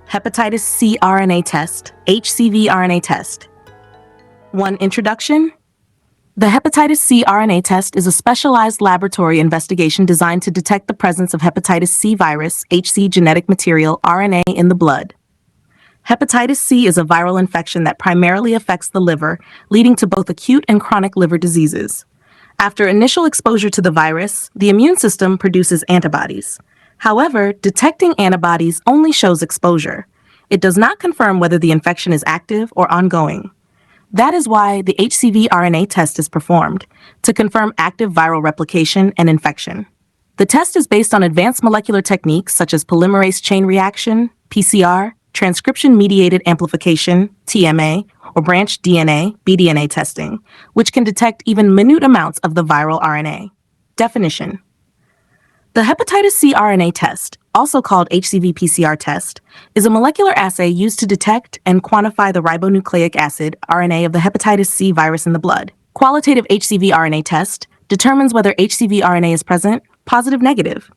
Hepatitis C RNA Test, HCV RNA Test. 1. Introduction. The hepatitis C RNA test is a specialized laboratory investigation designed to detect the presence of hepatitis C virus, HC genetic material, RNA in the blood. Hepatitis C is a viral infection that primarily affects the liver, leading to both acute and chronic liver diseases. After initial exposure to the virus, the immune system produces antibodies. However, detecting antibodies only shows exposure. It does not confirm whether the infection is active or ongoing. That is why the HCV RNA test is performed, to confirm active viral replication and infection. The test is based on advanced molecular techniques such as polymerase chain reaction, PCR, transcription-mediated amplification, TMA, or branched DNA, bDNA testing, which can detect even minute amounts of the viral RNA. Definition. The hepatitis C RNA test, also called HCV PCR test, is a molecular assay used to detect and quantify the ribonucleic acid, RNA, of the hepatitis C virus in the blood. Qualitative HCV RNA test determines whether HCV RNA is present, positive, negative.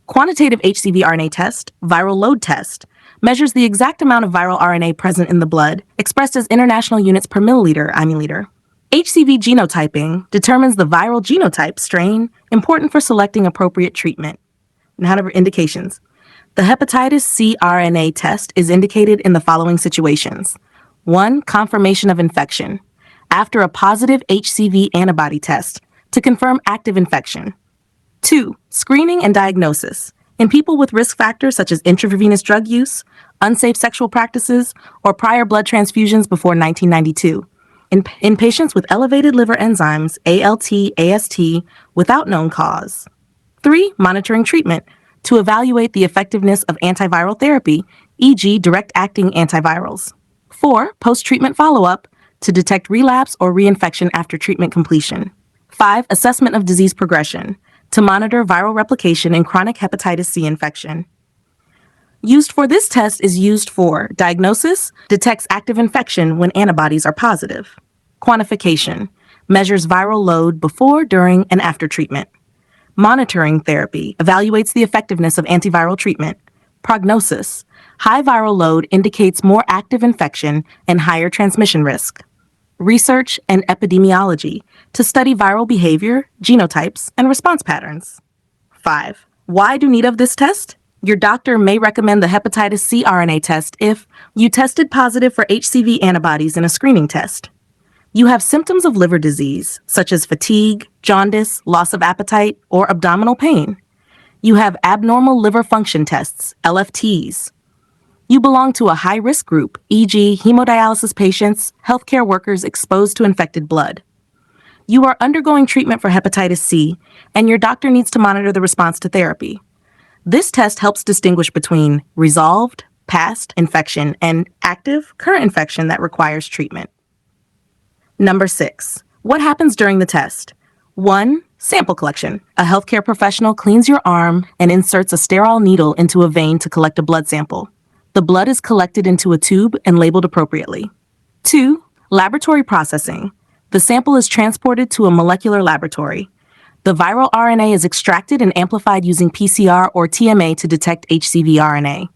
Quantitative HCV RNA test, viral load test, measures the exact amount of viral RNA present in the blood, expressed as international units per milliliter, IU. HCV genotyping determines the viral genotype strain important for selecting appropriate treatment. Now, indications. The hepatitis C RNA test is indicated in the following situations. 1. Confirmation of infection. After a positive HCV antibody test to confirm active infection. 2. Screening and diagnosis. In people with risk factors such as intravenous drug use, unsafe sexual practices, or prior blood transfusions before 1992. In patients with elevated liver enzymes, ALT, AST, without known cause. 3. Monitoring treatment to evaluate the effectiveness of antiviral therapy, e.g. direct-acting antivirals. 4. Post-treatment follow-up to detect relapse or reinfection after treatment completion. 5. Assessment of disease progression to monitor viral replication in chronic hepatitis C infection. Used for this test is used for diagnosis, detects active infection when antibodies are positive. Quantification, measures viral load before, during, and after treatment. Monitoring therapy, evaluates the effectiveness of antiviral treatment. Prognosis, high viral load indicates more active infection and higher transmission risk. Research and epidemiology, to study viral behavior, genotypes, and response patterns. 5. Why do need of this test? Your doctor may recommend the hepatitis C RNA test if you tested positive for HCV antibodies in a screening test. You have symptoms of liver disease, such as fatigue, jaundice, loss of appetite, or abdominal pain. You have abnormal liver function tests, LFTs. You belong to a high-risk group, e.g. hemodialysis patients, healthcare workers exposed to infected blood. You are undergoing treatment for hepatitis C, and your doctor needs to monitor the response to therapy. This test helps distinguish between resolved, past infection, and active, current infection that requires treatment. Number 6. What happens during the test? 1. Sample collection. A healthcare professional cleans your arm and inserts a sterile needle into a vein to collect a blood sample. The blood is collected into a tube and labeled appropriately. 2. Laboratory processing. The sample is transported to a molecular laboratory. The viral RNA is extracted and amplified using PCR or TMA to detect HCV RNA.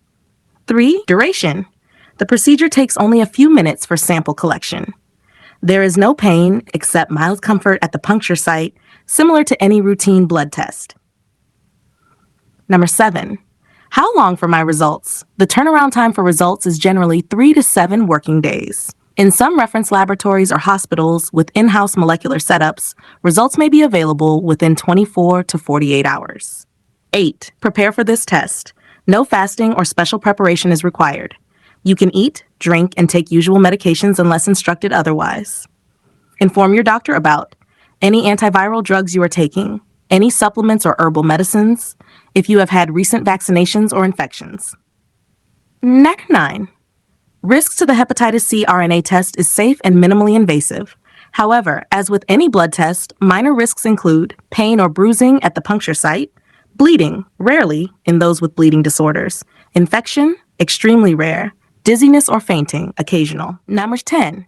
3. Duration. The procedure takes only a few minutes for sample collection. There is no pain except mild comfort at the puncture site, similar to any routine blood test. Number 7. How long for my results? The turnaround time for results is generally 3 to 7 working days. In some reference laboratories or hospitals with in-house molecular setups, results may be available within 24 to 48 hours. 8. Prepare for this test. No fasting or special preparation is required. You can eat, drink, and take usual medications unless instructed otherwise. Inform your doctor about any antiviral drugs you are taking, any supplements or herbal medicines, if you have had recent vaccinations or infections. 9. Risks to the hepatitis C RNA test is safe and minimally invasive. However, as with any blood test, minor risks include pain or bruising at the puncture site, bleeding, rarely in those with bleeding disorders, infection, extremely rare, dizziness or fainting, occasional. Number 10.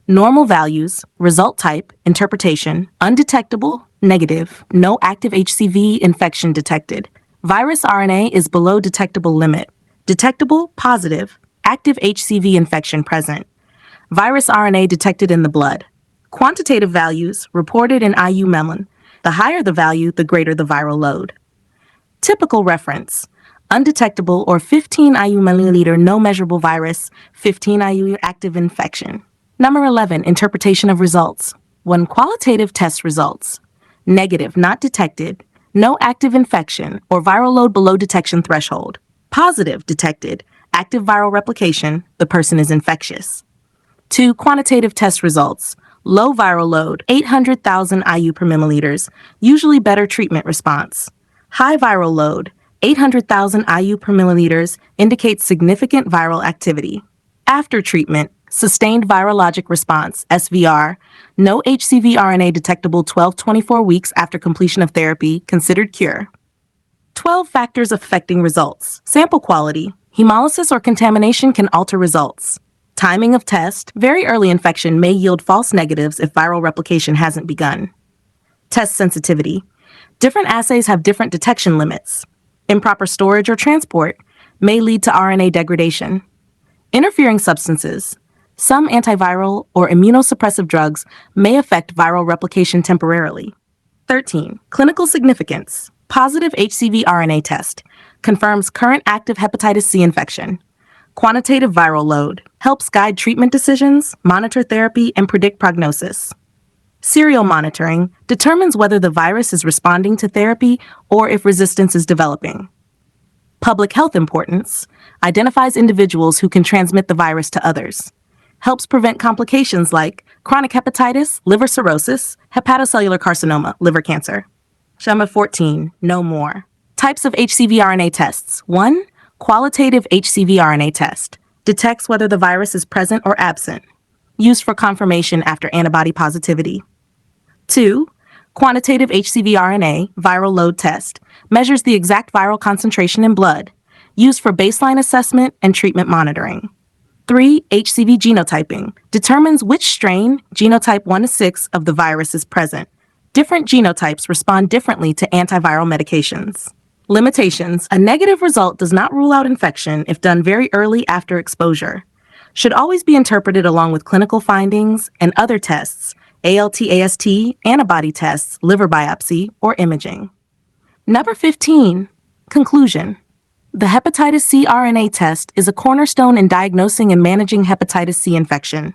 Normal values, result type, interpretation, undetectable, negative, no active HCV infection detected. Virus RNA is below detectable limit. Detectable, positive, active HCV infection present. Virus RNA detected in the blood. Quantitative values reported in IU melon. The higher the value, the greater the viral load. Typical reference: undetectable or 15 IU milliliter no measurable virus, 15 IU active infection. Number 11, interpretation of results. 1. Qualitative test results. Negative, not detected, no active infection, or viral load below detection threshold. Positive, detected, active viral replication, the person is infectious. 2. Quantitative test results. Low viral load, 800,000 IU per milliliters, usually better treatment response. High viral load, 800,000 IU per milliliters, indicates significant viral activity. After treatment, sustained virologic response, SVR, no HCV RNA detectable 12-24 weeks after completion of therapy, considered cure. 12 factors affecting results. Sample quality. Hemolysis or contamination can alter results. Timing of test. Very early infection may yield false negatives if viral replication hasn't begun. Test sensitivity. Different assays have different detection limits. Improper storage or transport may lead to RNA degradation. Interfering substances. Some antiviral or immunosuppressive drugs may affect viral replication temporarily. 13. Clinical significance. Positive HCV RNA test confirms current active hepatitis C infection. Quantitative viral load helps guide treatment decisions, monitor therapy, and predict prognosis. Serial monitoring determines whether the virus is responding to therapy or if resistance is developing. Public health importance identifies individuals who can transmit the virus to others. Helps prevent complications like chronic hepatitis, liver cirrhosis, hepatocellular carcinoma, liver cancer. Number 14, no more. Types of HCV RNA tests. 1. Qualitative HCV RNA test. Detects whether the virus is present or absent. Used for confirmation after antibody positivity. 2. Quantitative HCV RNA viral load test. Measures the exact viral concentration in blood. Used for baseline assessment and treatment monitoring. 3. HCV genotyping. Determines which strain, genotype 1 to 6, of the virus is present. Different genotypes respond differently to antiviral medications. Limitations. A negative result does not rule out infection if done very early after exposure. Should always be interpreted along with clinical findings and other tests, ALT/AST, antibody tests, liver biopsy, or imaging. Number 15. Conclusion. The hepatitis C RNA test is a cornerstone in diagnosing and managing hepatitis C infection.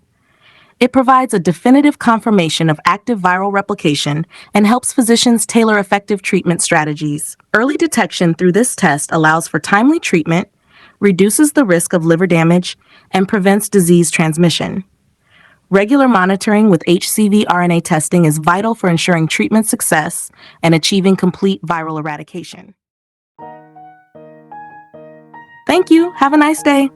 It provides a definitive confirmation of active viral replication and helps physicians tailor effective treatment strategies. Early detection through this test allows for timely treatment, reduces the risk of liver damage, and prevents disease transmission. Regular monitoring with HCV RNA testing is vital for ensuring treatment success and achieving complete viral eradication. Thank you. Have a nice day.